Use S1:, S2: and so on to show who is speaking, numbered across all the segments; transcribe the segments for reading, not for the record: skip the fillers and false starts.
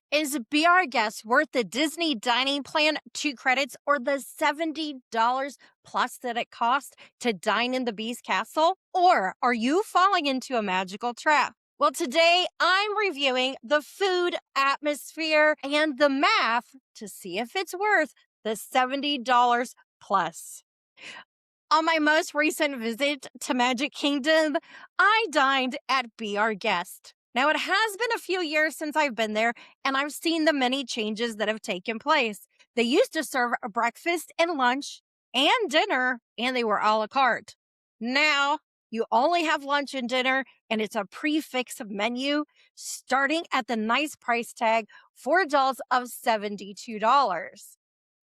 S1: Is Be Our Guest worth the Disney dining plan 2 credits or the $70 plus that it costs to dine in the Beast Castle? Or are you falling into a magical trap? Well, today I'm reviewing the food, atmosphere, and the math to see if it's worth the $70 plus. On my most recent visit to Magic Kingdom, I dined at Be Our Guest. Now, it has been a few years since I've been there, and I've seen the many changes that have taken place. They used to serve a breakfast and lunch and dinner, and they were a la carte. Now, you only have lunch and dinner, and it's a prix-fixe menu starting at the nice price tag for adults of $72.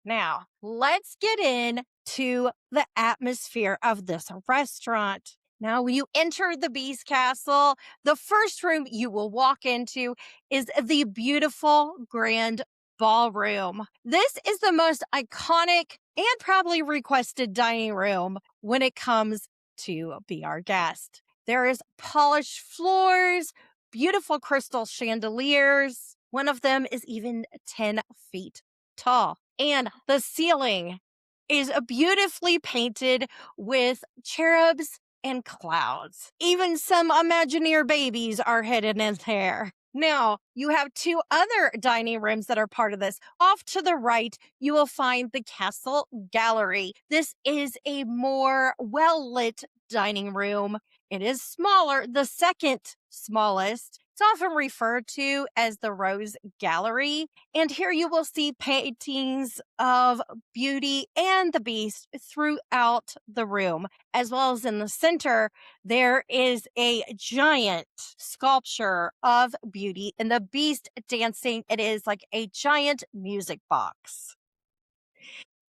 S1: Now, let's get into the atmosphere of this restaurant. Now, when you enter the Beast Castle, the first room you will walk into is the beautiful Grand Ballroom. This is the most iconic and probably requested dining room when it comes to Be Our Guest. There is polished floors, beautiful crystal chandeliers. One of them is even 10 feet tall. And the ceiling is beautifully painted with cherubs and clouds. Even some Imagineer babies are hidden in there. Now, you have two other dining rooms that are part of this. Off to the right, you will find the Castle Gallery. This is a more well-lit dining room. It is smaller, the second smallest. It's often referred to as the Rose Gallery. And here you will see paintings of Beauty and the Beast throughout the room, as well as in the center, there is a giant sculpture of Beauty and the Beast dancing. It is like a giant music box.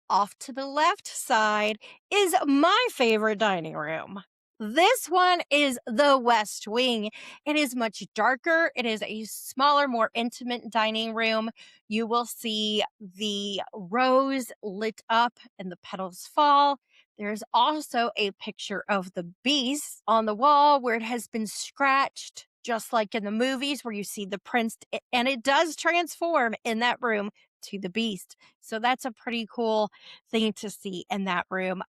S1: Off to the left side is my favorite dining room. This one is the West Wing. It is much darker. It is a smaller, more intimate dining room. You will see the rose lit up and the petals fall. There's also a picture of the beast on the wall where it has been scratched, just like in the movies where you see the prince, and it does transform in that room to the beast. So that's a pretty cool thing to see in that room.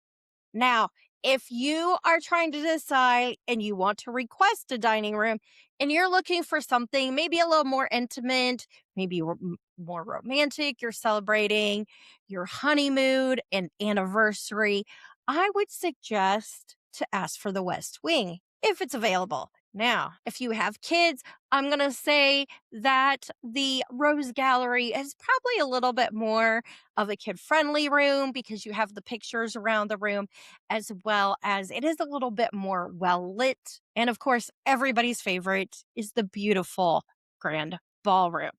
S1: Now, if you are trying to decide and you want to request a dining room and you're looking for something maybe a little more intimate, maybe more romantic, you're celebrating your honeymoon and anniversary, I would suggest to ask for the West Wing if it's available. Now, if you have kids, I'm going to say that the Rose Gallery is probably a little bit more of a kid friendly room because you have the pictures around the room, as well as it is a little bit more well lit. And of course, everybody's favorite is the beautiful Grand Ballroom.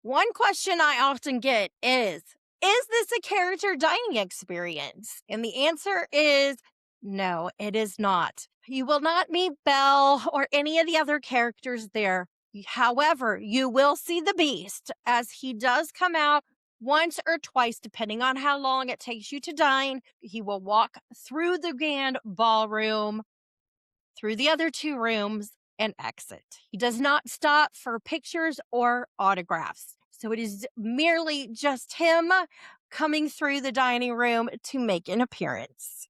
S1: One question I often get is this a character dining experience? And the answer is no, it is not. You will not meet Belle or any of the other characters there. However, you will see the Beast as he does come out once or twice, depending on how long it takes you to dine. He will walk through the Grand Ballroom, through the other two rooms, and exit. He does not stop for pictures or autographs. So it is merely just him coming through the dining room to make an appearance.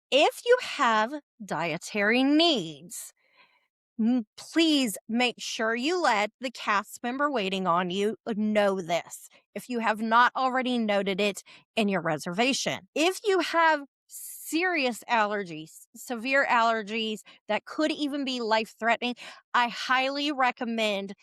S1: If you have dietary needs, please make sure you let the cast member waiting on you know this if you have not already noted it in your reservation. If you have serious allergies, severe allergies that could even be life-threatening, I highly recommend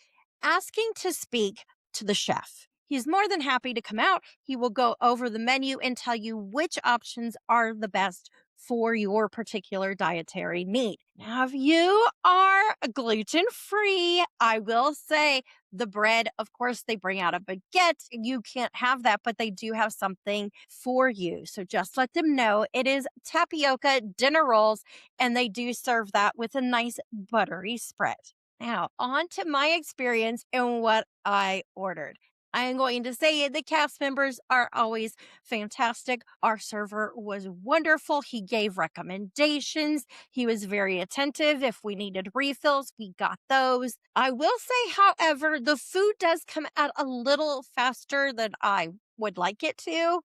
S1: asking to speak to the chef. He's more than happy to come out. He will go over the menu and tell you which options are the best for your particular dietary need. Now, if you are gluten free, I will say the bread, of course, they bring out a baguette. You can't have that, but they do have something for you. So just let them know it is tapioca dinner rolls, and they do serve that with a nice buttery spread. Now, on to my experience and what I ordered. I am going to say the cast members are always fantastic. Our server was wonderful. He gave recommendations. He was very attentive. If we needed refills, we got those. I will say, however, the food does come out a little faster than I would like it to.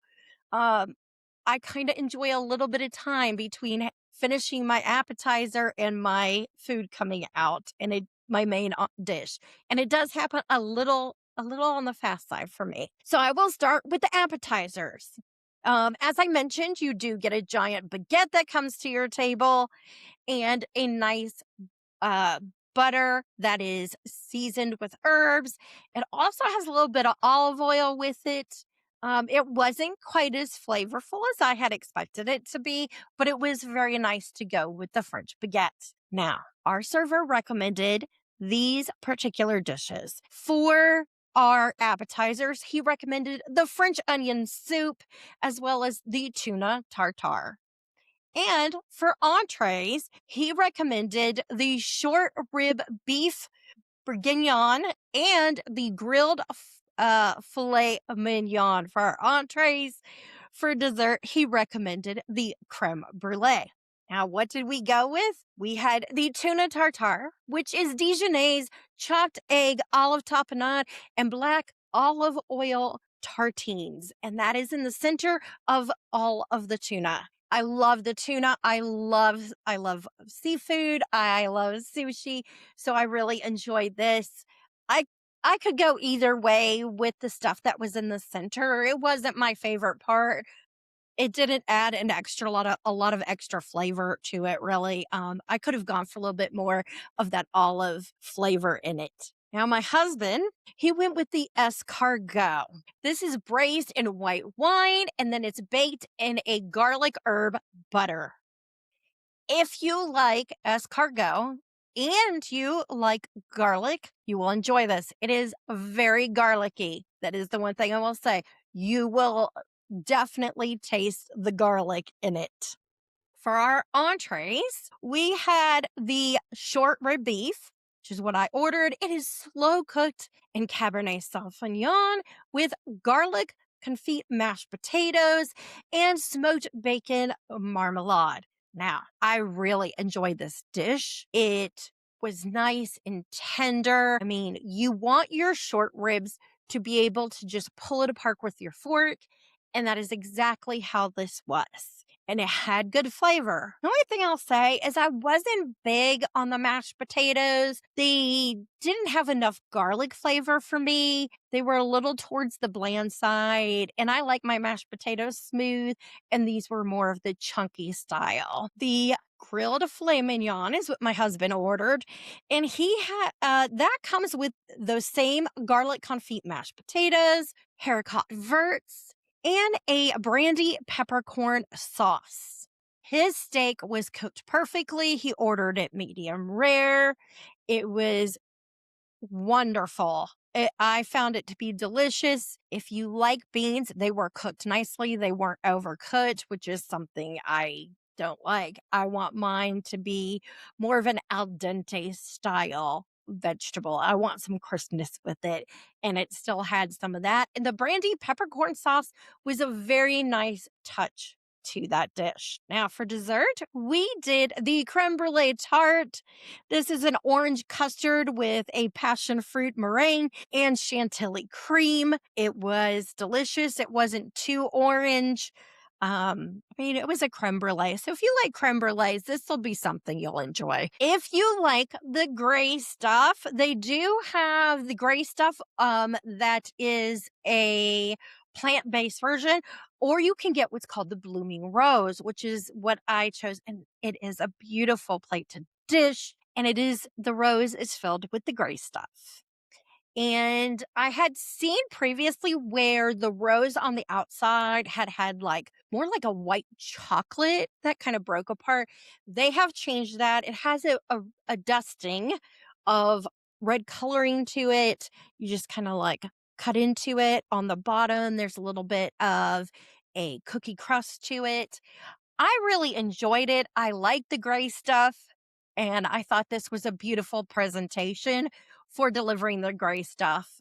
S1: Um, I kind of enjoy a little bit of time between finishing my appetizer and my food coming out and my main dish. And it does happen a little on the fast side for me. So I will start with the appetizers. As I mentioned, you do get a giant baguette that comes to your table and a nice uh, butter that is seasoned with herbs. It also has a little bit of olive oil with it. It wasn't quite as flavorful as I had expected it to be, but it was very nice to go with the French baguette. Now, our server recommended these particular dishes. For our appetizers, he recommended the French onion soup as well as the tuna tartare. And for entrees, he recommended the short rib beef bourguignon and the grilled filet mignon for our entrees. For dessert, he recommended the creme brulee. Now, what did we go with? We had the tuna tartare, which is Dijonnaise, chopped egg, olive tapenade, and black olive oil tartines. And that is in the center of all of the tuna. I love the tuna. I love seafood. I love sushi. So I really enjoyed this. I I could go either way with the stuff that was in the center. It wasn't my favorite part. It didn't add an extra lot of a lot of extra flavor to it, really. I could have gone for a little bit more of that olive flavor in it. Now, my husband, he went with the escargot. This is braised in white wine and then it's baked in a garlic herb butter. If you like escargot and you like garlic, you will enjoy this. It is very garlicky. That is the one thing I will say. You will definitely taste the garlic in it. For our entrees, we had the short rib beef, which is what I ordered. It is slow cooked in Cabernet Sauvignon with garlic confit mashed potatoes and smoked bacon marmalade. Now, I really enjoyed this dish. It was nice and tender. I mean, you want your short ribs to be able to just pull it apart with your fork. And that is exactly how this was. And it had good flavor. The only thing I'll say is I wasn't big on the mashed potatoes. They didn't have enough garlic flavor for me. They were a little towards the bland side. And I like my mashed potatoes smooth. And these were more of the chunky style. The grilled filet mignon is what my husband ordered. And he had that comes with those same garlic confit mashed potatoes, haricot verts, and a brandy peppercorn sauce. His steak was cooked perfectly. He ordered it medium rare. It was wonderful. I found it to be delicious. If you like beans, they were cooked nicely. They weren't overcooked, which is something I don't like. I want mine to be more of an al dente style vegetable. I want some crispness with it, and it still had some of that. And the brandy peppercorn sauce was a very nice touch to that dish. Now, for dessert, we did the creme brulee tart. This is an orange custard with a passion fruit meringue and chantilly cream. It was delicious. It wasn't too orange. I mean, it was a creme brulee. So if you like creme brulees, this will be something you'll enjoy. If you like the gray stuff, they do have the gray stuff that is a plant-based version, or you can get what's called the blooming rose, which is what I chose. And it is a beautiful plated dish. And it is the rose is filled with the gray stuff. And I had seen previously where the rose on the outside had like more like a white chocolate that kind of broke apart. They have changed that. It has a dusting of red coloring to it. You just kind of like cut into it on the bottom. There's a little bit of a cookie crust to it. I really enjoyed it. I like the gray stuff. And I thought this was a beautiful presentation for delivering the gray stuff.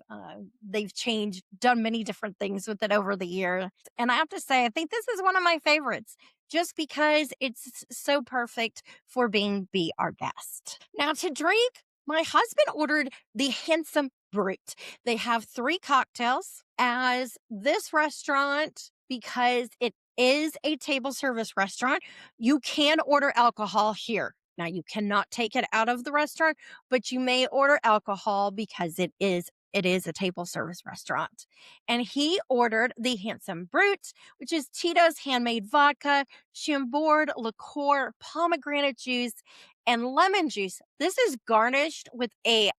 S1: They've changed, done many different things with it over the year. And I have to say, I think this is one of my favorites just because it's so perfect for being Be Our Guest. Now, to drink, my husband ordered the Handsome Brute. They have 3 cocktails. As this restaurant, because it is a table service restaurant, you can order alcohol here. Now, you cannot take it out of the restaurant, but you may order alcohol because it is a table service restaurant. And he ordered the Handsome Brute, which is Tito's handmade vodka, Chambord liqueur, pomegranate juice, and lemon juice. This is garnished with a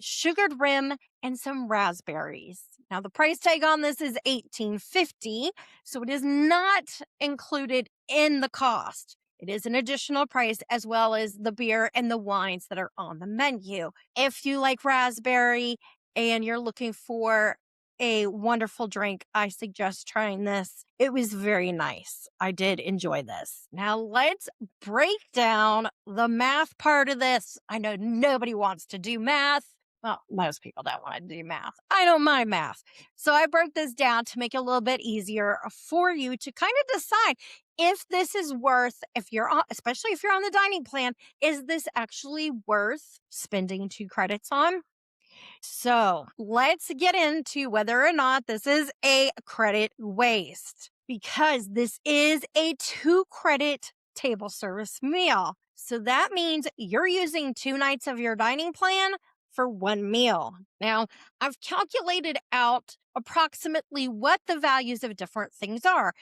S1: sugared rim and some raspberries. Now the price tag on this is $18.50, so it is not included in the cost. It is an additional price as well as the beer and the wines that are on the menu. If you like raspberry and you're looking for a wonderful drink, I suggest trying this. It was very nice. I did enjoy this. Now let's break down the math part of this. I know nobody wants to do math. Well, most people don't want to do math. I don't mind math. So I broke this down to make it a little bit easier for you to kind of decide if this is worth, if you're on, especially if you're on the dining plan, is this actually worth spending 2 credits on? So let's get into whether or not this is a credit waste, because this is a 2 credit table service meal. So that means you're using 2 nights of your dining plan for 1 meal. Now, I've calculated out approximately what the values of different things are,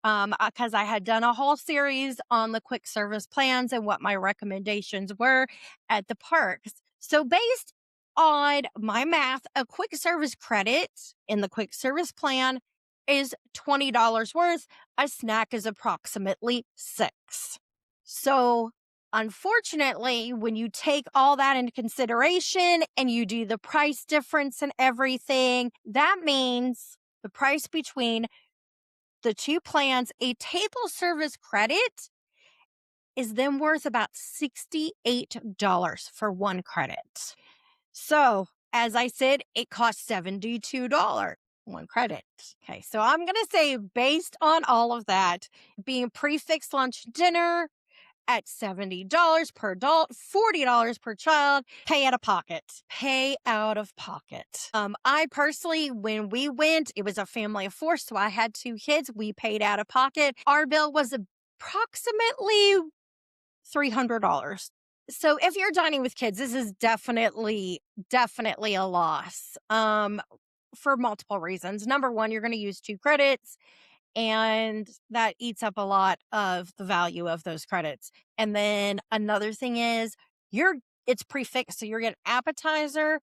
S1: because I had done a whole series on the quick service plans and what my recommendations were at the parks. So based on my math, a quick service credit in the quick service plan is $20 worth. A snack is approximately 6. So unfortunately, when you take all that into consideration and you do the price difference and everything, that means the price between the 2 plans, a table service credit is then worth about $68 for 1 credit. So, as I said, it costs $72, 1 credit. Okay, so I'm going to say, based on all of that, being prix-fixe lunch dinner at $70 per adult, $40 per child, pay out of pocket. Pay out of pocket. I personally, when we went, it was a family of 4, so I had 2 kids. We paid out of pocket. Our bill was approximately $300. So if you're dining with kids, this is definitely a loss. For multiple reasons. Number 1, you're going to use 2 credits, and that eats up a lot of the value of those credits. And then another thing is it's prix-fixe, so you're getting appetizer,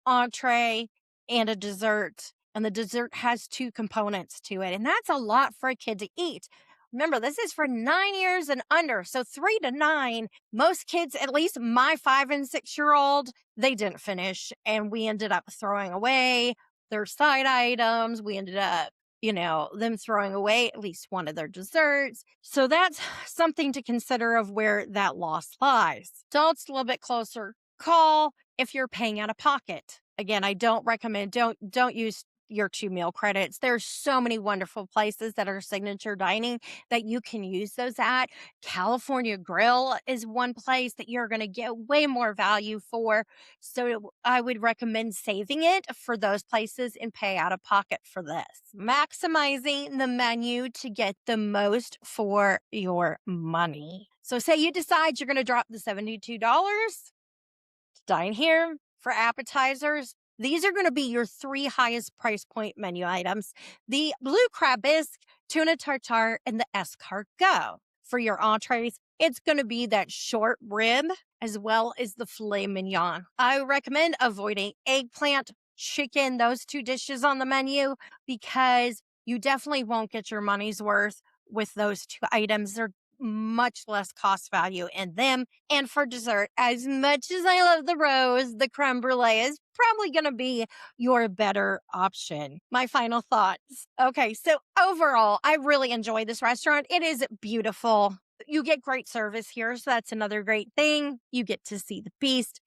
S1: entree, and a dessert. And the dessert has 2 components to it. And that's a lot for a kid to eat. Remember, this is for 9 years and under. So 3 to 9, most kids, at least my 5 and 6-year-old, they didn't finish. And we ended up throwing away their side items. We ended up, them throwing away at least one of their desserts. So that's something to consider of where that loss lies. Adults, a little bit closer call if you're paying out of pocket. Again, I don't recommend, don't use your 2 meal credits. There's so many wonderful places that are signature dining that you can use those at. California Grill is one place that you're going to get way more value for. So I would recommend saving it for those places and pay out of pocket for this. Maximizing the menu to get the most for your money. So say you decide you're going to drop the $72 to dine here for appetizers. These are going to be your 3 highest price point menu items: the blue crab bisque, tuna tartare, and the escargot. For your entrees, it's going to be that short rib as well as the filet mignon. I recommend avoiding eggplant, chicken, those 2 dishes on the menu, because you definitely won't get your money's worth with those 2 items. They're much less cost value in them. And for dessert, as much as I love the rose, the creme brulee is probably going to be your better option. My final thoughts. Okay, so overall, I really enjoy this restaurant. It is beautiful. You get great service here, so that's another great thing. You get to see the beast.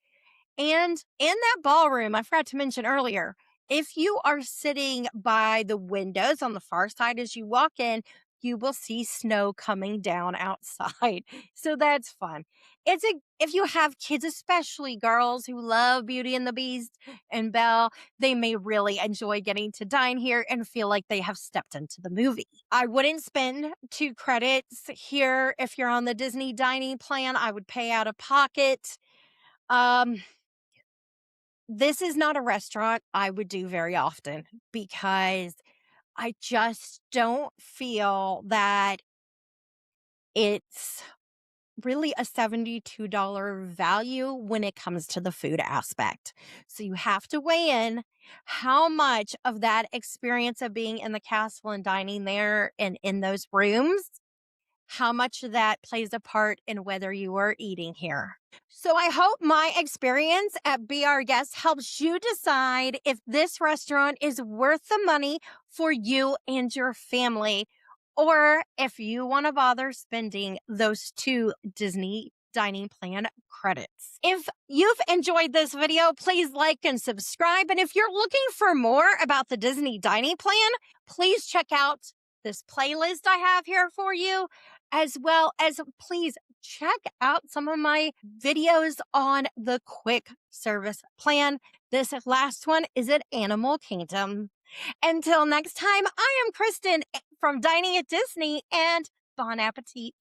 S1: And in that ballroom, I forgot to mention earlier, if you are sitting by the windows on the far side as you walk in, you will see snow coming down outside. So that's fun. If you have kids, especially girls who love Beauty and the Beast and Belle, they may really enjoy getting to dine here and feel like they have stepped into the movie. I wouldn't spend 2 credits here if you're on the Disney dining plan. I would pay out of pocket. Um, this is not a restaurant I would do very often because I just don't feel that it's really a $72 value when it comes to the food aspect. So you have to weigh in how much of that experience of being in the castle and dining there and in those rooms, how much of that plays a part in whether you are eating here. So I hope my experience at Be Our Guest helps you decide if this restaurant is worth the money for you and your family, or if you want to bother spending those 2 Disney dining plan credits. If you've enjoyed this video, please like and subscribe. And if you're looking for more about the Disney dining plan, please check out this playlist I have here for you, as well as please check out some of my videos on the quick service plan. This last one is at Animal Kingdom. Until next time, I am Kristen from Dining at Disney, and bon appetit.